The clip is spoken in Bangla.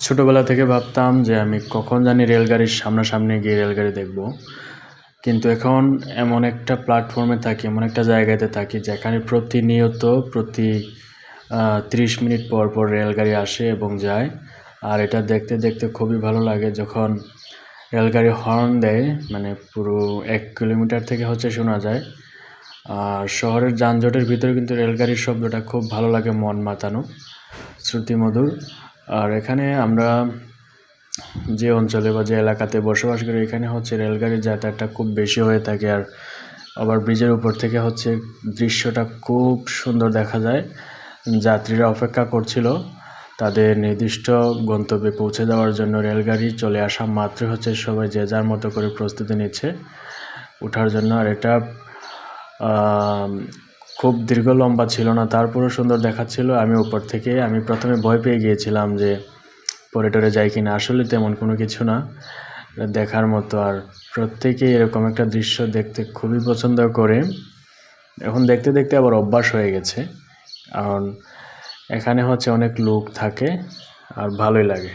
ছোটোবেলা থেকে ভাবতাম যে আমি কখন জানি রেলগাড়ির সামনাসামনি গিয়ে রেলগাড়ি দেখব, কিন্তু এখন এমন একটা প্ল্যাটফর্মে থাকি, এমন একটা জায়গাতে থাকি যেখানে প্রতিনিয়ত প্রতি 30 মিনিট পর পর রেলগাড়ি আসে এবং যায়। আর এটা দেখতে দেখতে খুবই ভালো লাগে যখন রেলগাড়ি হর্ন দেয়, মানে পুরো 1 কিলোমিটার থেকে শোনা যায়। আর শহরের যানজটের ভিতরে কিন্তু রেলগাড়ির শব্দটা খুব ভালো লাগে, মন মাতানো, শ্রুতিমধুর। আর এখানে আমরা যে অঞ্চলে বা যে এলাকাতে বসবাস করি, এখানে রেলগাড়ির যাতায়াতটা খুব বেশি হয়ে থাকে। আর আবার ব্রিজের উপর থেকে দৃশ্যটা খুব সুন্দর দেখা যায়। যাত্রীরা অপেক্ষা করছিল তাদের নির্দিষ্ট গন্তব্যে পৌঁছে যাওয়ার জন্য। রেলগাড়ি চলে আসা মাত্রই সবাই যে যার মতো করে প্রস্তুতি নিচ্ছে ওঠার জন্য। আর এটা খুব লম্বা ছিল না, তারপরেও সুন্দর দেখাচ্ছিল। আমি প্রথমে ভয় পেয়ে গিয়েছিলাম যে পরে টরে যাই কিনা। আসলে তেমন কোনো কিছু না, দেখার মতো। আর প্রত্যেকেই এরকম একটা দৃশ্য দেখতে খুবই পছন্দ করে। এখন দেখতে দেখতে আবার অভ্যাস হয়ে গেছে, কারণ এখানে অনেক লোক থাকে আর ভালোই লাগে।